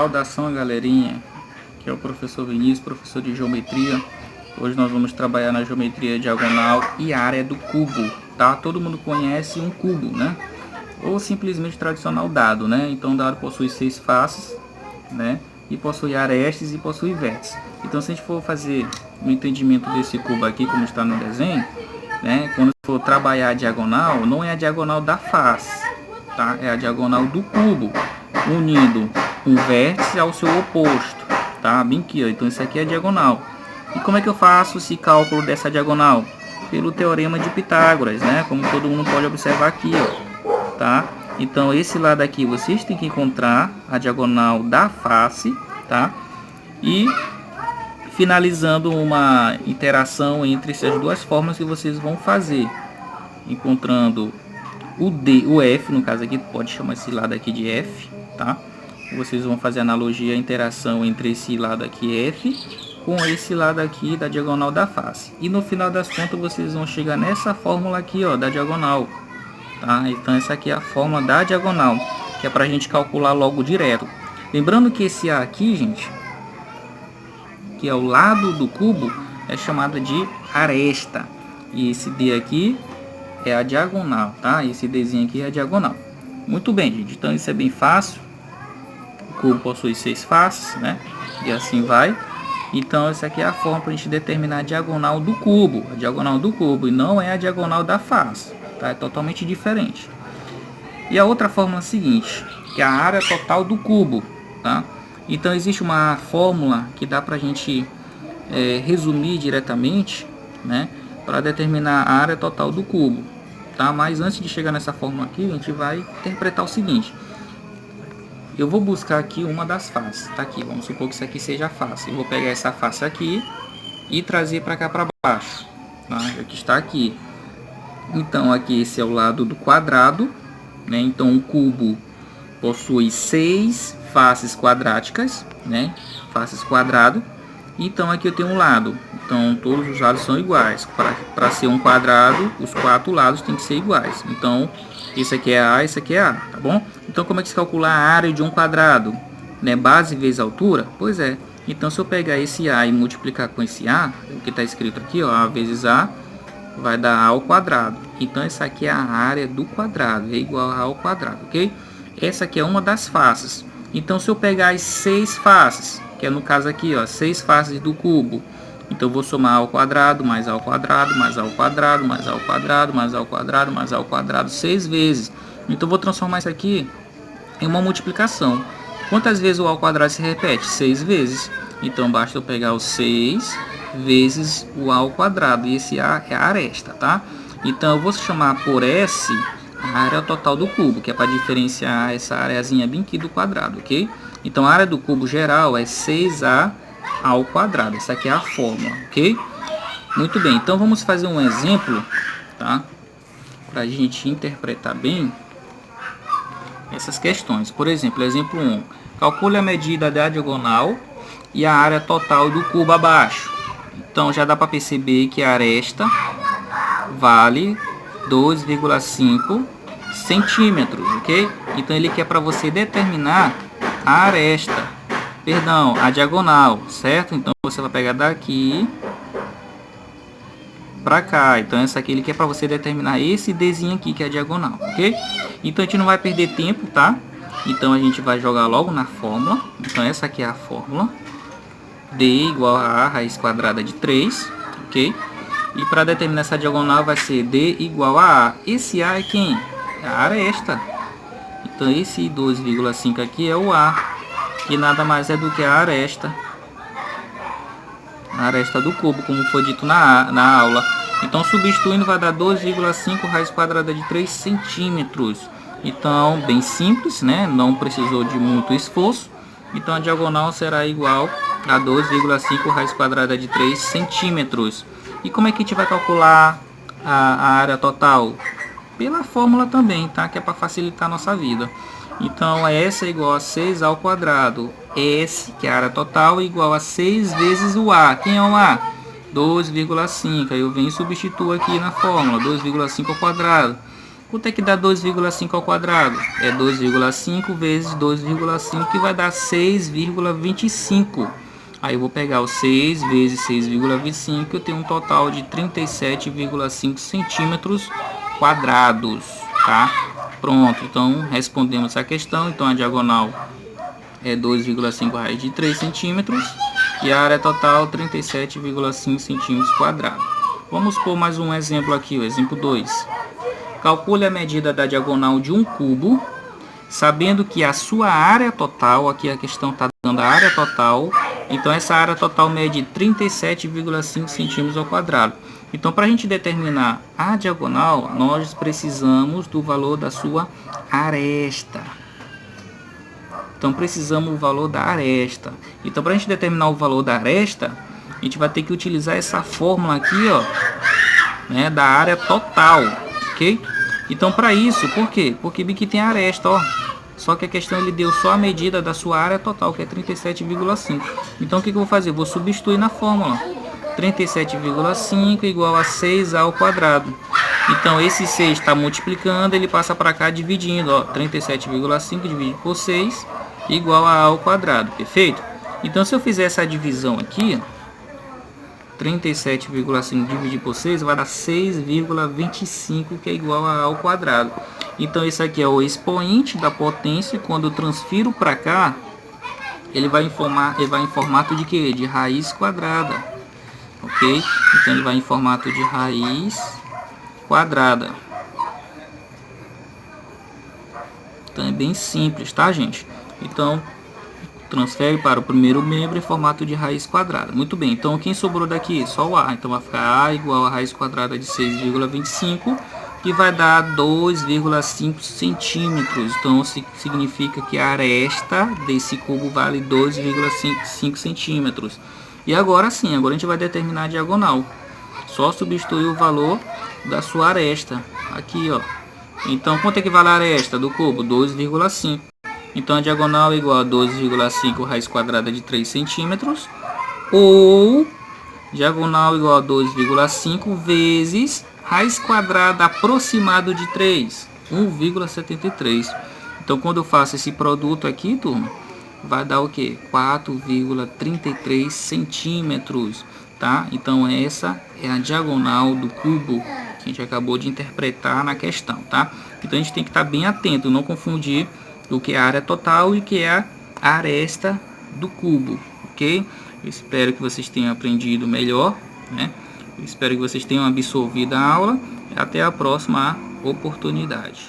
Saudação, galerinha, que é o professor Vinícius, professor de geometria. Hoje nós vamos trabalhar na geometria diagonal e área do cubo, tá? Todo mundo conhece um cubo, né? Ou simplesmente tradicional dado, né? Então o dado possui 6 faces, né? E possui arestas e possui vértices. Então se a gente for fazer o entendimento desse cubo aqui, como está no desenho, né? Quando for trabalhar a diagonal, não é a diagonal da face, tá? É a diagonal do cubo, unindo um vértice ao seu oposto, tá? Bem aqui, ó. Então isso aqui é a diagonal. E como é que eu faço esse cálculo dessa diagonal? Pelo teorema de Pitágoras, né? Como todo mundo pode observar aqui, ó, tá? Então esse lado aqui vocês têm que encontrar a diagonal da face, tá? E finalizando uma interação entre essas duas formas que vocês vão fazer, encontrando o F, no caso aqui pode chamar esse lado aqui de F, tá? Vocês vão fazer analogia à interação entre esse lado aqui F com esse lado aqui da diagonal da face. E no final das contas vocês vão chegar nessa fórmula aqui, ó, da diagonal, tá? Então essa aqui é a fórmula da diagonal, que é pra gente calcular logo direto. Lembrando que esse A aqui, gente, que é o lado do cubo, é chamado de aresta. E esse D aqui é a diagonal, tá? Esse Dzinho aqui é a diagonal. Muito bem, gente. Então isso é bem fácil. O cubo possui 6 faces, né? E assim vai. Então essa aqui é a forma para a gente determinar a diagonal do cubo. A diagonal do cubo, e não é a diagonal da face, tá? É totalmente diferente. E a outra fórmula é a seguinte, que é a área total do cubo, tá? Então existe uma fórmula que dá para a gente resumir diretamente, né? Para determinar a área total do cubo, tá? Mas antes de chegar nessa fórmula aqui, a gente vai interpretar o seguinte. Eu vou buscar aqui uma das faces, tá aqui, vamos supor que isso aqui seja a face. Eu vou pegar essa face aqui e trazer para cá para baixo, tá? Que está aqui. Então aqui esse é o lado do quadrado, né? Então o cubo possui 6 faces quadráticas, né? Faces quadrado. Então aqui eu tenho um lado, então todos os lados são iguais. Para ser um quadrado, os 4 lados têm que ser iguais. Então esse aqui é A, esse aqui é A, tá bom? Então como é que se calcula a área de um quadrado? Né? Base vezes altura? Pois é. Então se eu pegar esse A e multiplicar com esse A, o que está escrito aqui, ó, A vezes A, vai dar A ao quadrado. Então essa aqui é a área do quadrado, é igual a A ao quadrado, ok? Essa aqui é uma das faces. Então se eu pegar as 6 faces, que é no caso aqui, ó, 6 faces do cubo, então eu vou somar A ao quadrado, mais A ao quadrado, mais A ao quadrado, mais A ao quadrado, mais A ao quadrado, mais A ao quadrado, 6 vezes. Então eu vou transformar isso aqui em uma multiplicação. Quantas vezes o A ao quadrado se repete? 6 vezes. Então basta eu pegar o 6 vezes o A ao quadrado, e esse A é a aresta, tá? Então eu vou chamar por S a área total do cubo, que é para diferenciar essa areazinha bem aqui do quadrado, ok? Então a área do cubo geral é 6A ao quadrado. Essa aqui é a fórmula, ok? Muito bem, então vamos fazer um exemplo, tá? Para a gente interpretar bem essas questões. Por exemplo, exemplo 1. Calcule a medida da diagonal e a área total do cubo abaixo. Então já dá para perceber que a aresta vale 2,5 centímetros, ok? Então ele quer para você determinar a aresta, perdão, a diagonal, certo? Então você vai pegar daqui para cá. Então essa aqui ele quer para você determinar esse Dzinho aqui, que é a diagonal, ok? Então a gente não vai perder tempo, tá? Então a gente vai jogar logo na fórmula. Então essa aqui é a fórmula. D igual a A raiz quadrada de 3, ok? E para determinar essa diagonal vai ser D igual a A. Esse A é quem? É a aresta. Então esse 2,5 aqui é o A, que nada mais é do que a aresta do cubo, como foi dito na aula. Então substituindo vai dar 2,5 raiz quadrada de 3 centímetros. Então bem simples, né? Não precisou de muito esforço. Então a diagonal será igual a 2,5 raiz quadrada de 3 centímetros. E como é que a gente vai calcular a área total? Pela fórmula também, tá? Que é para facilitar a nossa vida. Então S é igual a 6 ao quadrado. S, que é a área total, é igual a 6 vezes o A. Quem é o A? 2,5. Aí eu venho e substituo aqui na fórmula. 2,5 ao quadrado. Quanto é que dá 2,5 ao quadrado? É 2,5 vezes 2,5 que vai dar 6,25. Aí eu vou pegar o 6 vezes 6,25, eu tenho um total de 37,5 centímetros quadrados, tá? Pronto, então respondemos a questão. Então a diagonal é 2,5 raiz de 3 centímetros e a área total 37,5 centímetros quadrados. Vamos por mais um exemplo aqui, o exemplo 2. Calcule a medida da diagonal de um cubo, sabendo que a sua área total, aqui a questão está dando a área total, então essa área total mede 37,5 centímetros ao quadrado. Então, para a gente determinar a diagonal, nós precisamos do valor da sua aresta. Então, precisamos do valor da aresta. Então, para a gente determinar o valor da aresta, a gente vai ter que utilizar essa fórmula aqui, ó, né, da área total, ok? Então, para isso, por quê? Porque aqui tem a aresta, ó. Só que a questão ele deu só a medida da sua área total, que é 37,5. Então, o que eu vou fazer? Eu vou substituir na fórmula. 37,5 igual a 6 ao quadrado. Então, esse 6 está multiplicando, ele passa para cá dividindo, ó. 37,5 dividido por 6 igual a ao quadrado, perfeito? Então, se eu fizer essa divisão aqui, 37,5 dividido por 6 vai dar 6,25, que é igual a ao quadrado. Então esse aqui é o expoente da potência. Quando eu transfiro para cá, ele vai em formato de quê? De raiz quadrada, ok? Então ele vai em formato de raiz quadrada. Então é bem simples, tá, gente? Então transfere para o primeiro membro em formato de raiz quadrada. Muito bem, então quem sobrou daqui? Só o A. Então vai ficar A igual a raiz quadrada de 6,25, que vai dar 2,5 centímetros. Então significa que a aresta desse cubo vale 2,5 centímetros. E agora sim, agora a gente vai determinar a diagonal. Só substituir o valor da sua aresta. Aqui, ó. Então quanto é que vale a aresta do cubo? 2,5. Então a diagonal é igual a 12,5 raiz quadrada de 3 centímetros, ou diagonal igual a 2,5 vezes raiz quadrada aproximado de 3, 1,73. Então quando eu faço esse produto aqui, turma, vai dar o que? 4,33 centímetros, tá? Então essa é a diagonal do cubo que a gente acabou de interpretar na questão, tá? Então a gente tem que estar bem atento, não confundir o que é a área total e o que é a aresta do cubo, ok? Eu espero que vocês tenham aprendido melhor, né? Eu espero que vocês tenham absorvido a aula. Até a próxima oportunidade.